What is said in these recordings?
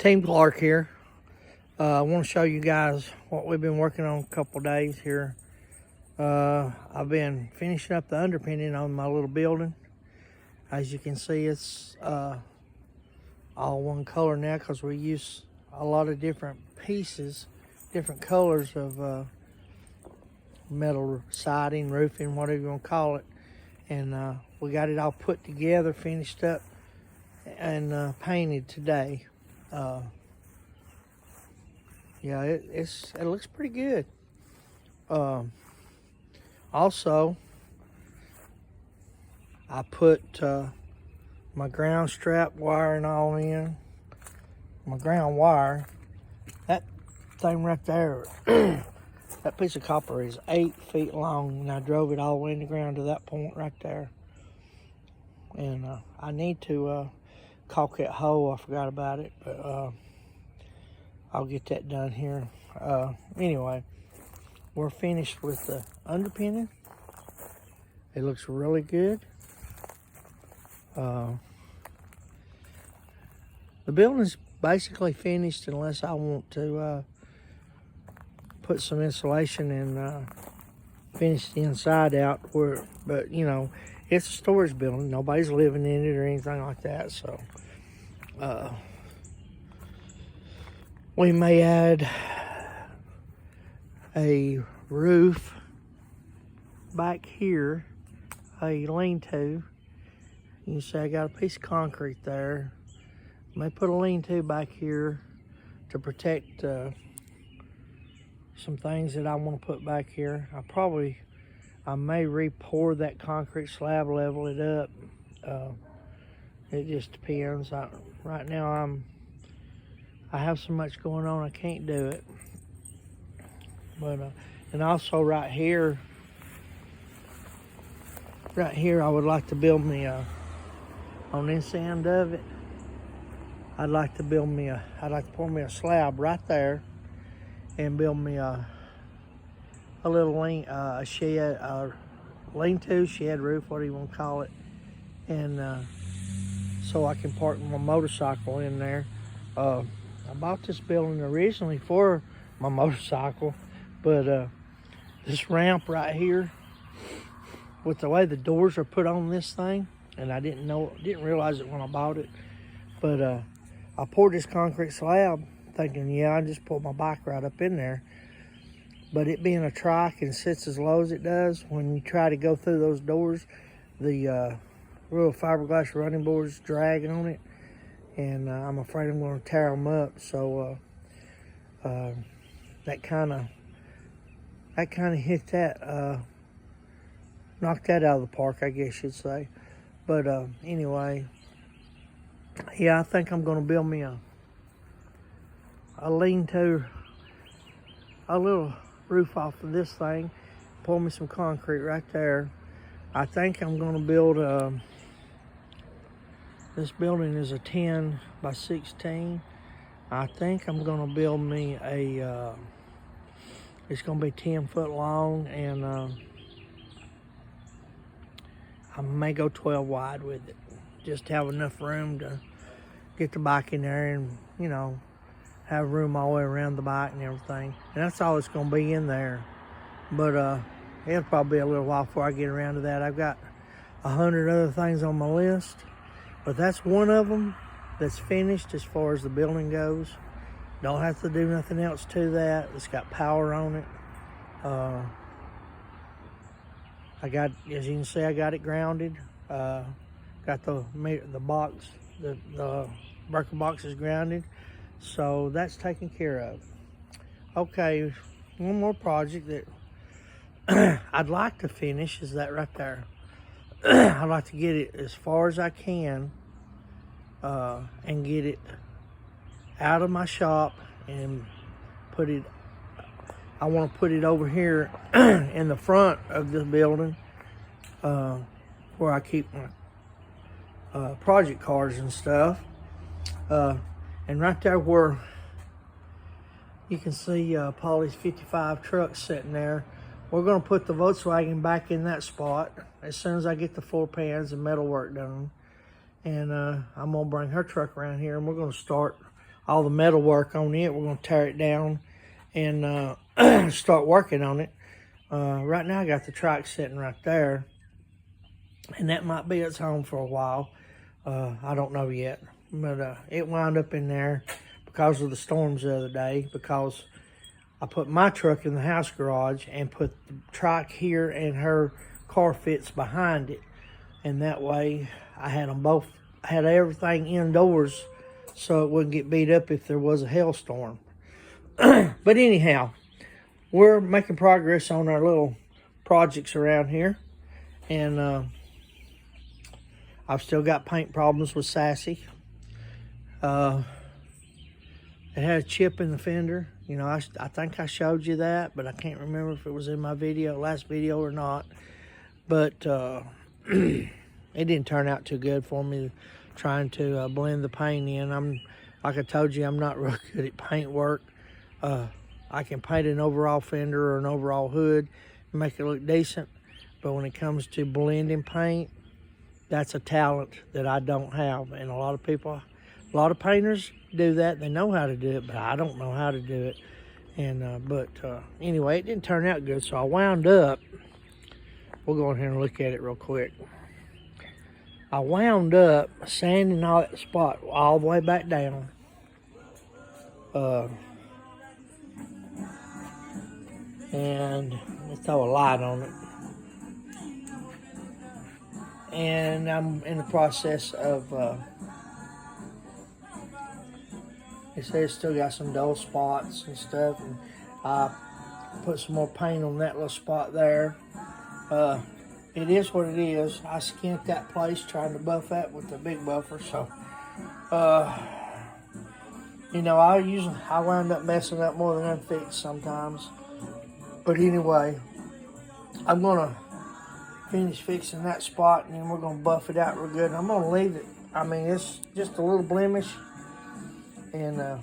Team Clark here. I want to show you guys what we've been working on a couple days here. I've been finishing up the underpinning on my little building. As you can see, it's all one color now because we use a lot of different pieces, different colors of metal siding, roofing, whatever you want to call it. And we got it all put together, finished up, and painted today. Yeah, it looks pretty good. Also, I put my ground strap wiring all in. My ground wire, that thing right there, that piece of copper is 8 feet long, and I drove it all the way in the ground to that point right there. And I need to caulk that hole. I forgot about it, but I'll get that done here. Anyway, we're finished with the underpinning. It looks really good. The building's basically finished unless I want to put some insulation and finish the inside out. But you know, it's a storage building. Nobody's living in it or anything like that. So we may add a roof back here, a lean-to. You can see I got a piece of concrete there. May put a lean-to back here to protect some things that I want to put back here. I may re-pour that concrete slab, level it up. It just depends. Right now I have so much going on I can't do it. But and also right here I would like to build me on this end of it. I'd like to pour me a slab right there and build me a little shed, lean-to shed roof, whatever you want to call it, and so I can park my motorcycle in there. I bought this building originally for my motorcycle, but this ramp right here, with the way the doors are put on this thing, and I didn't realize it when I bought it, but I poured this concrete slab thinking, yeah, I just put my bike right up in there. But it being a trike and sits as low as it does, when you try to go through those doors, the real fiberglass running boards drag on it, and I'm afraid I'm going to tear them up. So that kind of hit that, knocked that out of the park, I guess you'd say. But anyway, yeah, I think I'm going to build me a lean-to, a little roof off of this thing, pour me some concrete right there. I think I'm going to build this building is a 10 by 16. I think I'm going to build me it's going to be 10 foot long, and I may go 12 wide with it. Just have enough room to get the bike in there and, you know, have room all the way around the bike and everything. And that's all it's going to be in there. But it'll probably be a little while before I get around to that. I've got 100 other things on my list, but that's one of them that's finished as far as the building goes. Don't have to do nothing else to that. It's got power on it. As you can see, I got it grounded. Got the box, the breaker box is grounded. So that's taken care of. Okay, one more project that I'd like to finish is that right there. I'd like to get it as far as I can and get it out of my shop and I want to put it over here in the front of the building where I keep my project cars and stuff. And right there where you can see Polly's 55 truck sitting there, we're going to put the Volkswagen back in that spot as soon as I get the floor pans and metal work done. And I'm going to bring her truck around here, and we're going to start all the metal work on it. We're going to tear it down and start working on it. Right now I got the trike sitting right there, and that might be its home for a while. I don't know yet, but it wound up in there because of the storms the other day, because I put my truck in the house garage and put the trike here, and her car fits behind it. And that way I had them both, I had everything indoors so it wouldn't get beat up if there was a hailstorm. But anyhow, we're making progress on our little projects around here. And I've still got paint problems with Sassy. It had a chip in the fender. You know, I think I showed you that, but I can't remember if it was in my last video or not. But it didn't turn out too good for me trying to blend the paint in. Like I told you, I'm not real good at paint work. I can paint an overall fender or an overall hood and make it look decent. But when it comes to blending paint, that's a talent that I don't have. And a lot of painters do that. They know how to do it, but I don't know how to do it. And anyway, it didn't turn out good. So I wound up, we'll go in here and look at it real quick. I wound up sanding all that spot all the way back down. And let's throw a light on it. And I'm in the process of, it says it's still got some dull spots and stuff. And I put some more paint on that little spot there. It is what it is. I skint that place trying to buff that with the big buffer. So, you know, I wind up messing up more than unfixed sometimes. But anyway, I'm gonna finish fixing that spot, and then we're gonna buff it out real good. I'm gonna leave it. I mean, it's just a little blemish, and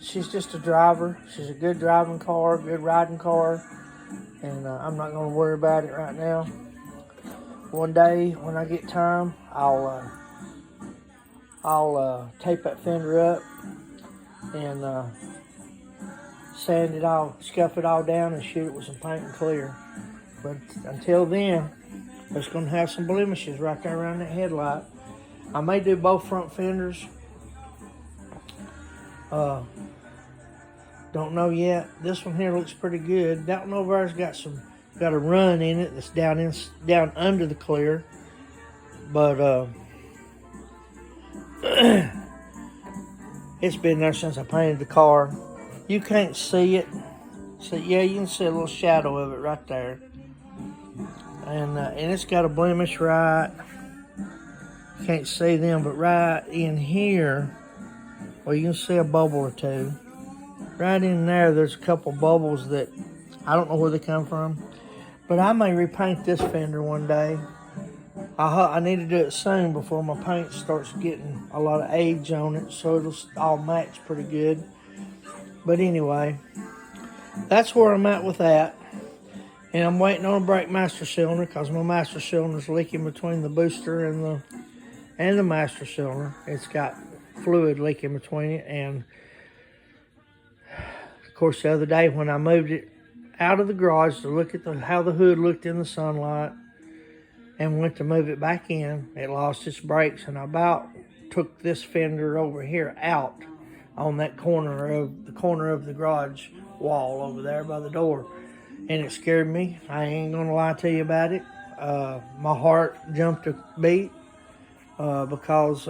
she's just a driver. She's a good driving car, good riding car, and I'm not gonna worry about it right now. One day when I get time, I'll tape that fender up and sand it all, scuff it all down, and shoot it with some paint and clear. But until then, it's going to have some blemishes right there around that headlight. I may do both front fenders. Don't know yet. This one here looks pretty good. That one over there's got a run in it that's down under the clear. But it's been there since I painted the car. You can't see it. So yeah, you can see a little shadow of it right there. And it's got a blemish right. Can't see them, but right in here, well, you can see a bubble or two. Right in there, there's a couple bubbles that I don't know where they come from. But I may repaint this fender one day. I need to do it soon before my paint starts getting a lot of age on it, so it'll all match pretty good. But anyway, that's where I'm at with that. And I'm waiting on a brake master cylinder because my master cylinder is leaking between the booster and the master cylinder. It's got fluid leaking between it. And of course, the other day when I moved it out of the garage to look at how the hood looked in the sunlight and went to move it back in, it lost its brakes, and I about took this fender over here out on that corner of the garage wall over there by the door, and it scared me. I ain't gonna lie to you about it. My heart jumped a beat because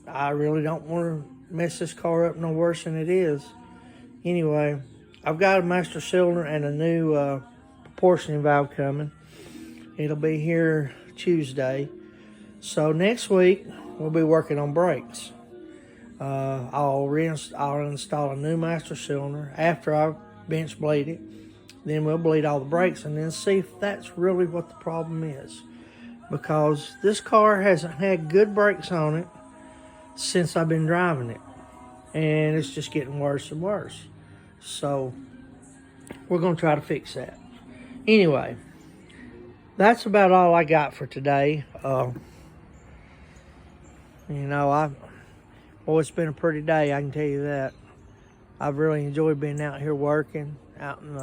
I really don't want to mess this car up no worse than it is. Anyway, I've got a master cylinder and a new proportioning valve coming. It'll be here Tuesday. So next week we'll be working on brakes. I'll install a new master cylinder after I bench bleed it. Then we'll bleed all the brakes and then see if that's really what the problem is. Because this car hasn't had good brakes on it since I've been driving it. And it's just getting worse and worse. So we're going to try to fix that. Anyway, that's about all I got for today. You know, Well, it's been a pretty day, I can tell you that. I've really enjoyed being out here working, out in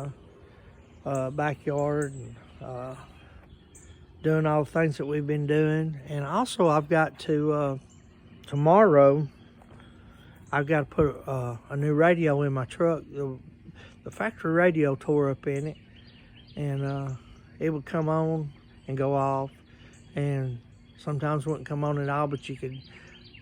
the backyard, and doing all the things that we've been doing. And also, I've got to, tomorrow, I've got to put a new radio in my truck. The factory radio tore up in it, and it would come on and go off, and sometimes it wouldn't come on at all, but you could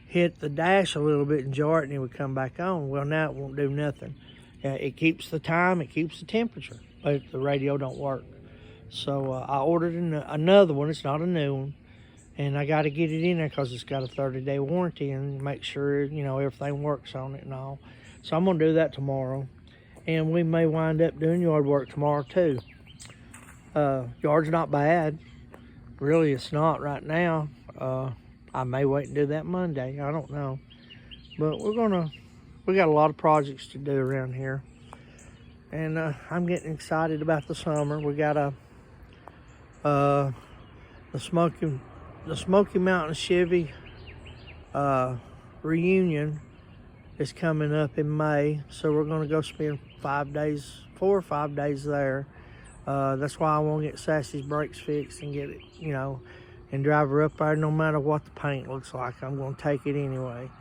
hit the dash a little bit and jar it and it would come back on. Well, now it won't do nothing. It keeps the time, it keeps the temperature, but the radio don't work. So I ordered another one. It's not a new one, and I got to get it in there because it's got a 30-day warranty and make sure, you know, everything works on it and all. So I'm gonna do that tomorrow, and we may wind up doing yard work tomorrow too. Yard's not bad, really. It's not right now. I may wait and do that Monday. I don't know, but we got a lot of projects to do around here, and I'm getting excited about the summer. We got the Smoky Mountain Chevy reunion is coming up in May, so we're going to go spend 4 or 5 days there. That's why I want to get Sassy's brakes fixed and get it, you know, and drive her up there no matter what the paint looks like. I'm going to take it anyway,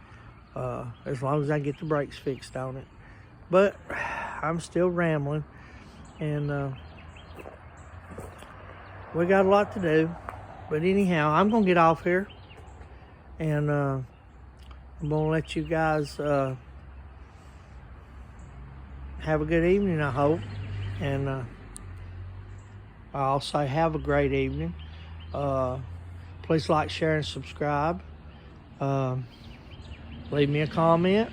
as long as I get the brakes fixed on it. But I'm still rambling, and we got a lot to do. But anyhow, I'm going to get off here, and I'm going to let you guys have a good evening, I hope. And I'll say have a great evening. Please like, share, and subscribe. Leave me a comment.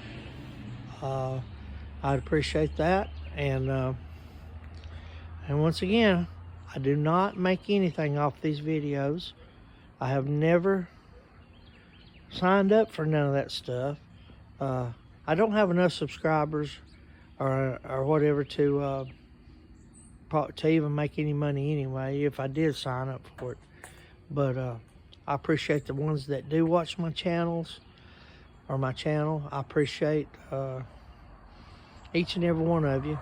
I'd appreciate that. And once again, I do not make anything off these videos. I have never signed up for none of that stuff. I don't have enough subscribers or whatever to even make any money anyway, if I did sign up for it. But I appreciate the ones that do watch my channels, or my channel. I appreciate each and every one of you.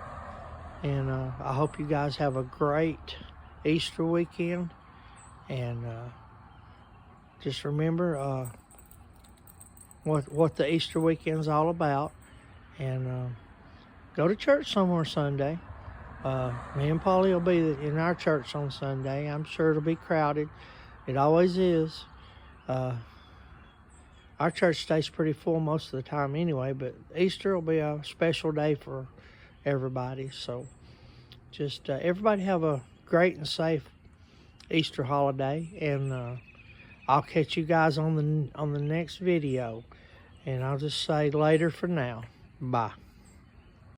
And I hope you guys have a great Easter weekend. And just remember what the Easter weekend's all about. And go to church somewhere Sunday. Me and Polly will be in our church on Sunday. I'm sure it'll be crowded. It always is. Our church stays pretty full most of the time anyway, but Easter will be a special day for everybody. So just everybody have a great and safe Easter holiday, and I'll catch you guys on the next video. And I'll just say later for now. Bye.